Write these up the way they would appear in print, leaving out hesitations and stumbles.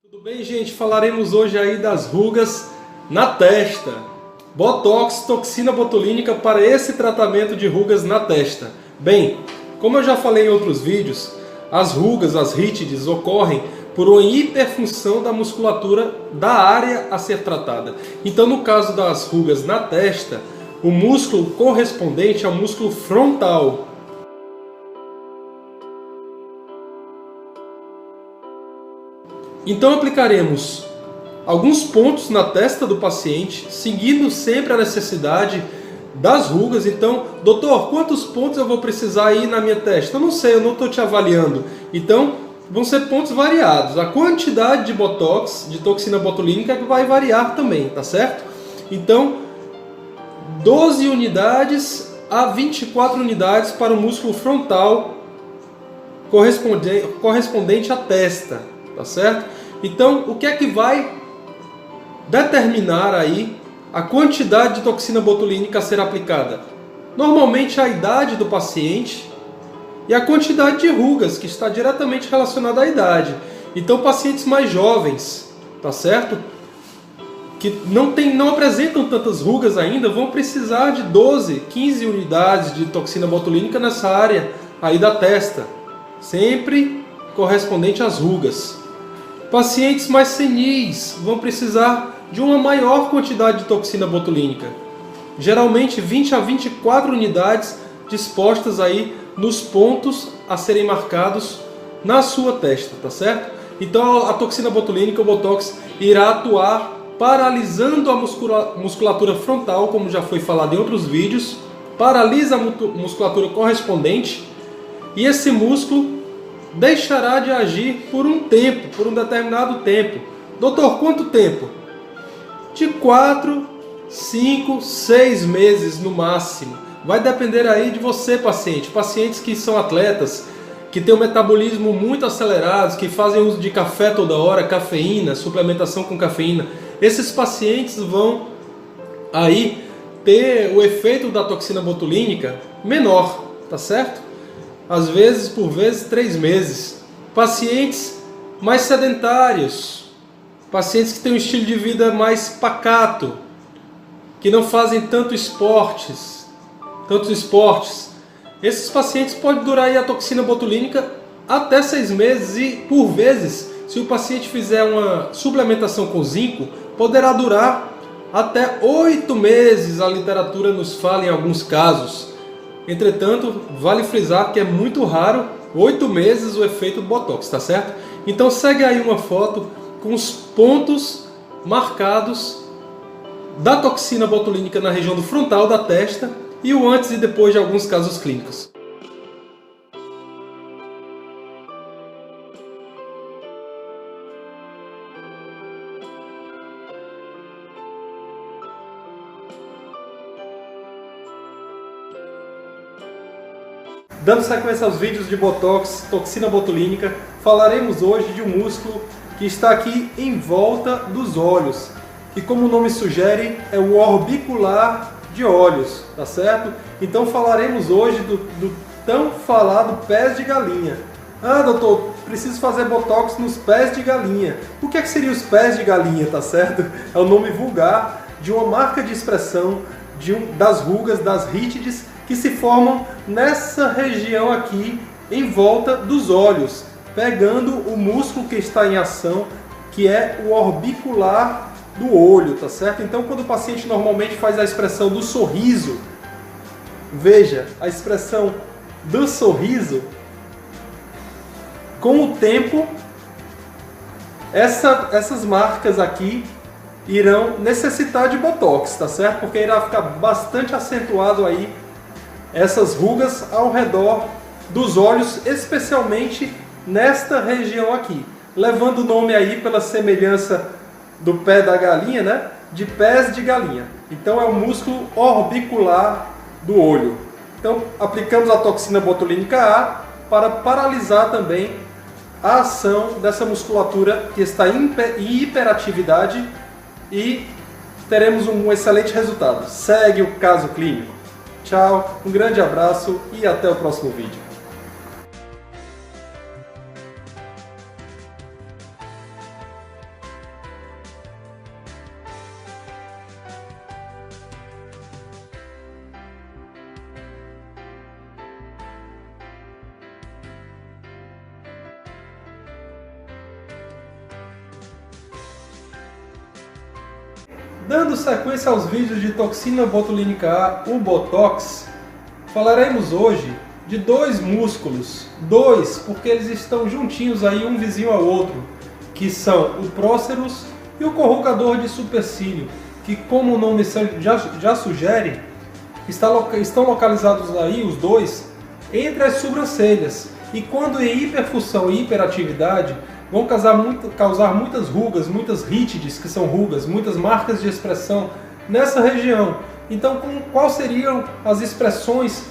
Tudo bem, gente? Falaremos hoje aí das rugas na testa. Botox, toxina botulínica para esse tratamento de rugas na testa. Bem, como eu já falei em outros vídeos, as rugas, as rítides, ocorrem por uma hiperfunção da musculatura da área a ser tratada. Então, no caso das rugas na testa, o músculo correspondente é o músculo frontal. Então aplicaremos alguns pontos na testa do paciente, seguindo sempre a necessidade das rugas. Então, doutor, quantos pontos eu vou precisar aí na minha testa? Eu não sei, eu não estou te avaliando. Então, vão ser pontos variados. A quantidade de botox, de toxina botulínica, vai variar também, tá certo? Então, 12 unidades a 24 unidades para o músculo frontal correspondente à testa, tá certo? Então, o que é que vai determinar aí a quantidade de toxina botulínica a ser aplicada? Normalmente a idade do paciente e a quantidade de rugas, que está diretamente relacionada à idade. Então, pacientes mais jovens, tá certo? Que não apresentam tantas rugas ainda, vão precisar de 12, 15 unidades de toxina botulínica nessa área aí da testa, sempre correspondente às rugas. Pacientes mais senis vão precisar de uma maior quantidade de toxina botulínica, geralmente 20 a 24 unidades dispostas aí nos pontos a serem marcados na sua testa, tá certo? Então a toxina botulínica, o Botox, irá atuar paralisando a musculatura frontal, como já foi falado em outros vídeos, paralisa a musculatura correspondente e esse músculo deixará de agir por um tempo, por um determinado tempo. Doutor, quanto tempo? De 4, 5, 6 meses no máximo. Vai depender aí de você, paciente. Pacientes que são atletas, que têm um metabolismo muito acelerado, que fazem uso de café toda hora, cafeína, suplementação com cafeína. Esses pacientes vão aí ter o efeito da toxina botulínica menor, tá certo? Às vezes, por vezes, 3 meses. Pacientes mais sedentários, pacientes que têm um estilo de vida mais pacato, que não fazem tantos esportes. Esses pacientes podem durar aí a toxina botulínica até 6 meses e, por vezes, se o paciente fizer uma suplementação com zinco, poderá durar até 8 meses, a literatura nos fala em alguns casos. Entretanto, vale frisar que é muito raro, 8 meses, o efeito do Botox, tá certo? Então segue aí uma foto com os pontos marcados da toxina botulínica na região do frontal da testa e o antes e depois de alguns casos clínicos. Dando sequência aos vídeos de Botox, toxina botulínica, falaremos hoje de um músculo que está aqui em volta dos olhos, que, como o nome sugere, é o orbicular de olhos, tá certo? Então falaremos hoje do tão falado pés de galinha. Ah, doutor, preciso fazer Botox nos pés de galinha. O que seriam os pés de galinha, tá certo? É o nome vulgar de uma marca de expressão das rugas, das rítides, que se formam nessa região aqui em volta dos olhos, pegando o músculo que está em ação, que é o orbicular do olho, tá certo? Então, quando o paciente normalmente faz a expressão do sorriso, veja, a expressão do sorriso, com o tempo, essas marcas aqui irão necessitar de Botox, tá certo? Porque irá ficar bastante acentuado aí essas rugas ao redor dos olhos, especialmente nesta região aqui, levando o nome aí pela semelhança do pé da galinha, né? De pés de galinha. Então é o músculo orbicular do olho. Então aplicamos a toxina botulínica A para paralisar também a ação dessa musculatura que está em hiperatividade e teremos um excelente resultado. Segue o caso clínico. Tchau, um grande abraço e até o próximo vídeo. Dando sequência aos vídeos de toxina botulínica A, o Botox, falaremos hoje de dois músculos, porque eles estão juntinhos aí, um vizinho ao outro, que são o próceros e o corrugador de supercílio, que, como o nome já sugere, estão localizados aí, os dois, entre as sobrancelhas. E quando em hiperfusão e hiperatividade, vão causar muitas rugas, muitas rítides, que são rugas, muitas marcas de expressão nessa região. Então, quais seriam as expressões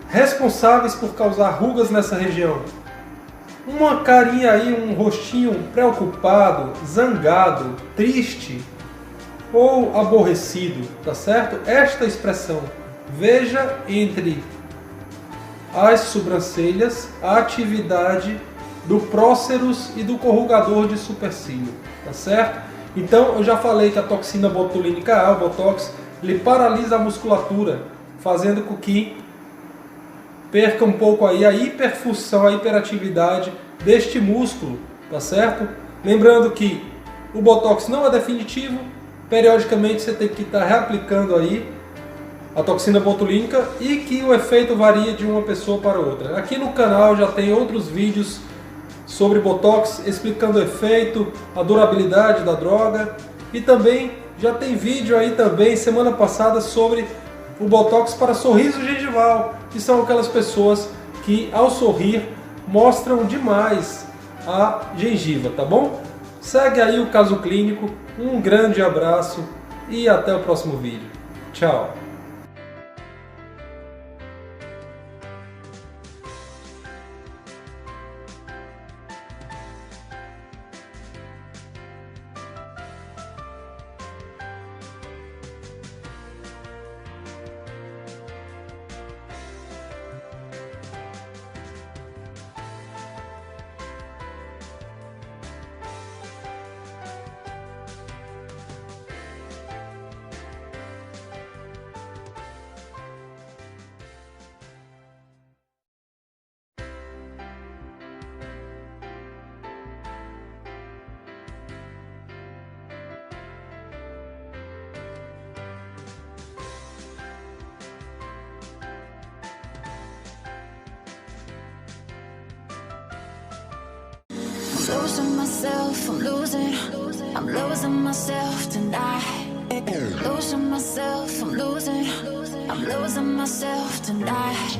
responsáveis por causar rugas nessa região? Uma carinha aí, um rostinho preocupado, zangado, triste ou aborrecido, tá certo? Esta expressão, veja entre as sobrancelhas a atividade do próceros e do corrugador de supercílio, tá certo? Então eu já falei que a toxina botulínica A, o Botox, ele paralisa a musculatura, fazendo com que perca um pouco aí a hiperfusão, a hiperatividade deste músculo, tá certo? Lembrando que o Botox não é definitivo, periodicamente você tem que estar reaplicando aí a toxina botulínica e que o efeito varia de uma pessoa para outra. Aqui no canal já tem outros vídeos sobre Botox explicando o efeito, a durabilidade da droga, e também já tem vídeo aí também semana passada sobre o Botox para sorriso gengival, que são aquelas pessoas que ao sorrir mostram demais a gengiva, tá bom? Segue aí o caso clínico, um grande abraço e até o próximo vídeo. Tchau! Losing myself, I'm losing myself tonight. Losing myself, I'm losing myself tonight.